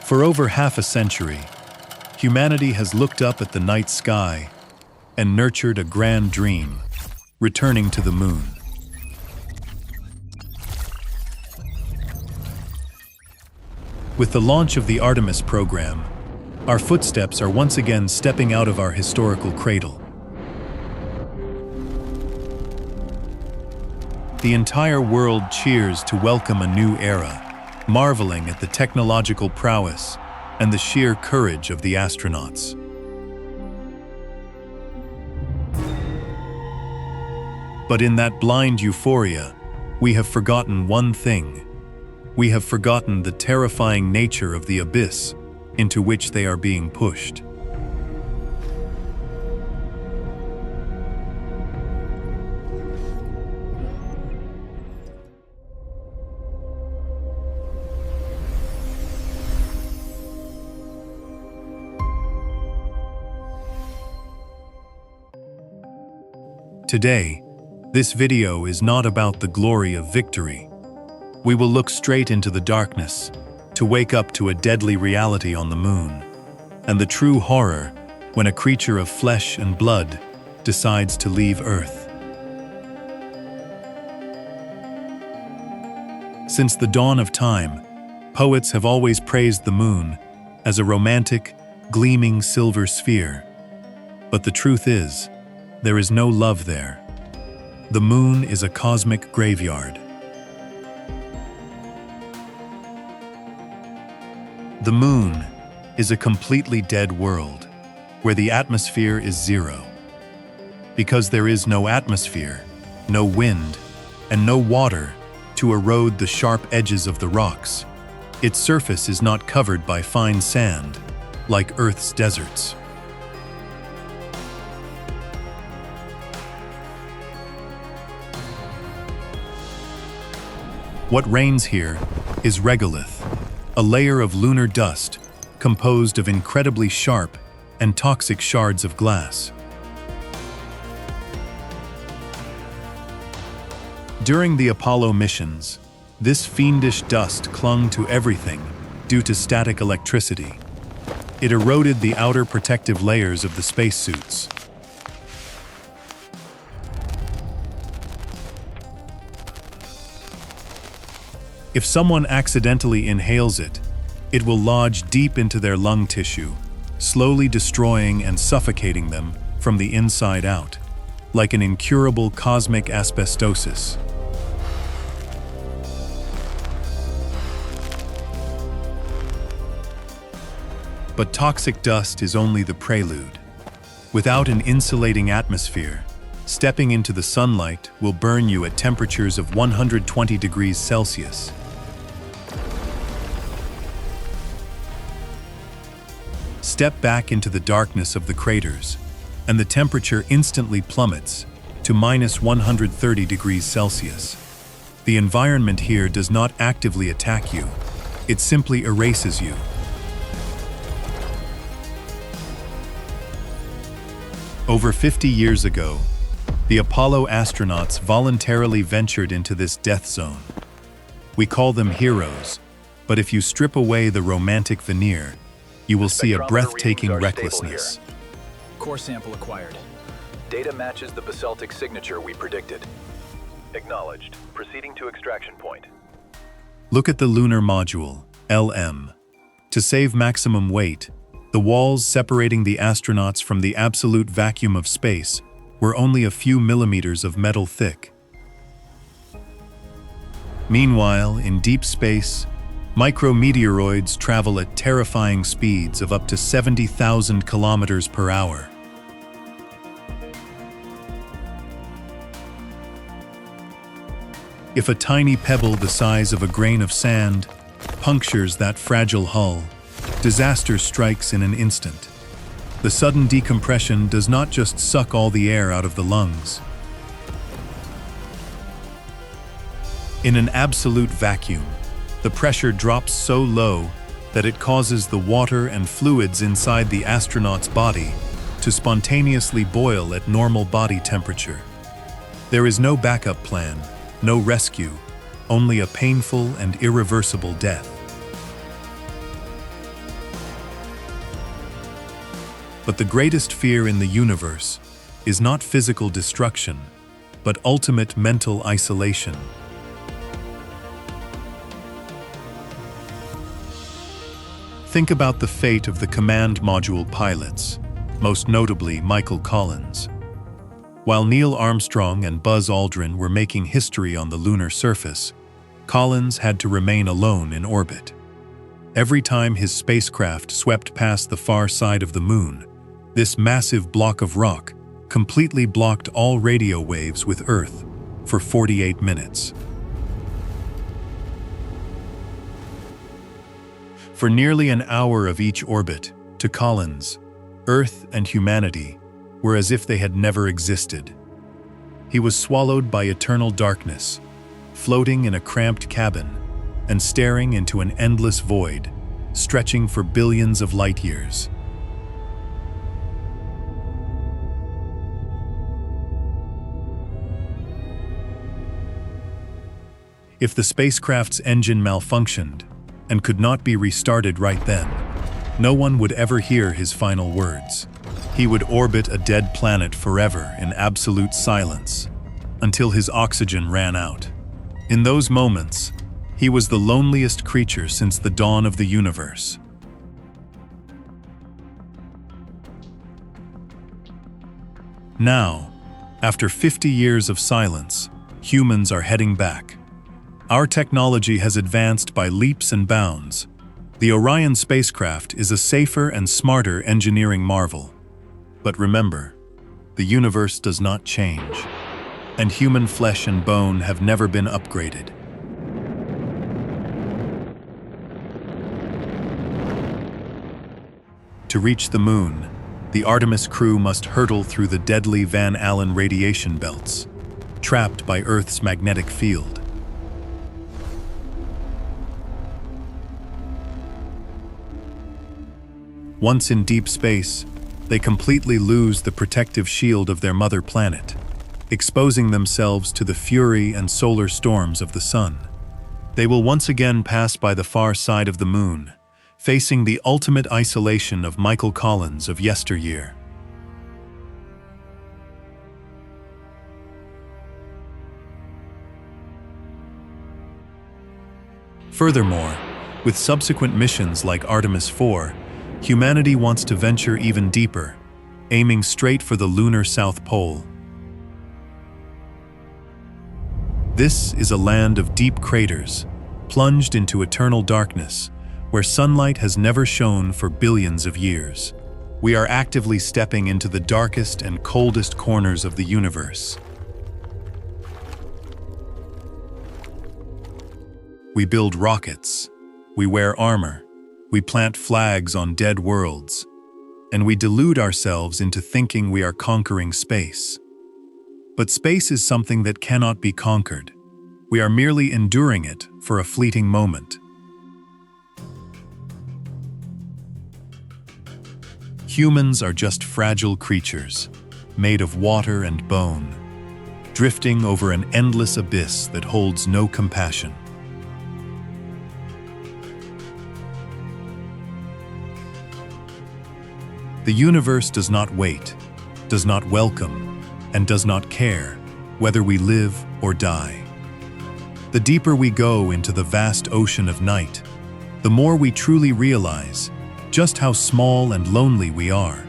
For over half a century, humanity has looked up at the night sky and nurtured a grand dream, returning to the moon. With the launch of the Artemis program, our footsteps are once again stepping out of our historical cradle. The entire world cheers to welcome a new era, marveling at the technological prowess and the sheer courage of the astronauts. But in that blind euphoria, we have forgotten one thing. We have forgotten the terrifying nature of the abyss into which they are being pushed. Today, this video is not about the glory of victory. We will look straight into the darkness to wake up to a deadly reality on the moon, and the true horror when a creature of flesh and blood decides to leave Earth. Since the dawn of time, poets have always praised the moon as a romantic, gleaming silver sphere. But the truth is, there is no love there. The moon is a cosmic graveyard. The moon is a completely dead world, where the atmosphere is zero. Because there is no atmosphere, no wind, and no water to erode the sharp edges of the rocks, its surface is not covered by fine sand, like Earth's deserts. What reigns here is regolith, a layer of lunar dust composed of incredibly sharp and toxic shards of glass. During the Apollo missions, this fiendish dust clung to everything due to static electricity. It eroded the outer protective layers of the spacesuits. If someone accidentally inhales it, it will lodge deep into their lung tissue, slowly destroying and suffocating them from the inside out, like an incurable cosmic asbestosis. But toxic dust is only the prelude. Without an insulating atmosphere, stepping into the sunlight will burn you at temperatures of 120 degrees Celsius. Step back into the darkness of the craters, and the temperature instantly plummets to minus 130 degrees Celsius. The environment here does not actively attack you, it simply erases you. Over 50 years ago, the Apollo astronauts voluntarily ventured into this death zone. We call them heroes, but if you strip away the romantic veneer, you will see a breathtaking recklessness. Core sample acquired. Data matches the basaltic signature we predicted. Acknowledged. Proceeding to extraction point. Look at the lunar module, LM. To save maximum weight, the walls separating the astronauts from the absolute vacuum of space were only a few millimeters of metal thick. Meanwhile, in deep space, micrometeoroids travel at terrifying speeds of up to 70,000 kilometers per hour. If a tiny pebble the size of a grain of sand punctures that fragile hull, disaster strikes in an instant. The sudden decompression does not just suck all the air out of the lungs. In an absolute vacuum, the pressure drops so low that it causes the water and fluids inside the astronaut's body to spontaneously boil at normal body temperature. There is no backup plan, no rescue, only a painful and irreversible death. But the greatest fear in the universe is not physical destruction, but ultimate mental isolation. Think about the fate of the command module pilots, most notably Michael Collins. While Neil Armstrong and Buzz Aldrin were making history on the lunar surface, Collins had to remain alone in orbit. Every time his spacecraft swept past the far side of the moon, this massive block of rock completely blocked all radio waves with Earth for 48 minutes. For nearly an hour of each orbit, to Collins, Earth and humanity were as if they had never existed. He was swallowed by eternal darkness, floating in a cramped cabin and staring into an endless void, stretching for billions of light years. If the spacecraft's engine malfunctioned and could not be restarted right then, no one would ever hear his final words. He would orbit a dead planet forever in absolute silence, until his oxygen ran out. In those moments, he was the loneliest creature since the dawn of the universe. Now, after 50 years of silence, humans are heading back. Our technology has advanced by leaps and bounds. The Orion spacecraft is a safer and smarter engineering marvel. But remember, the universe does not change, and human flesh and bone have never been upgraded. To reach the moon, the Artemis crew must hurtle through the deadly Van Allen radiation belts, trapped by Earth's magnetic field. Once in deep space, they completely lose the protective shield of their mother planet, exposing themselves to the fury and solar storms of the sun. They will once again pass by the far side of the moon, facing the ultimate isolation of Michael Collins of yesteryear. Furthermore, with subsequent missions like Artemis 4, humanity wants to venture even deeper, aiming straight for the lunar South Pole. This is a land of deep craters, plunged into eternal darkness, where sunlight has never shone for billions of years. We are actively stepping into the darkest and coldest corners of the universe. We build rockets, we wear armor, we plant flags on dead worlds, and we delude ourselves into thinking we are conquering space. But space is something that cannot be conquered. We are merely enduring it for a fleeting moment. Humans are just fragile creatures, made of water and bone, drifting over an endless abyss that holds no compassion. The universe does not wait, does not welcome, and does not care whether we live or die. The deeper we go into the vast ocean of night, the more we truly realize just how small and lonely we are.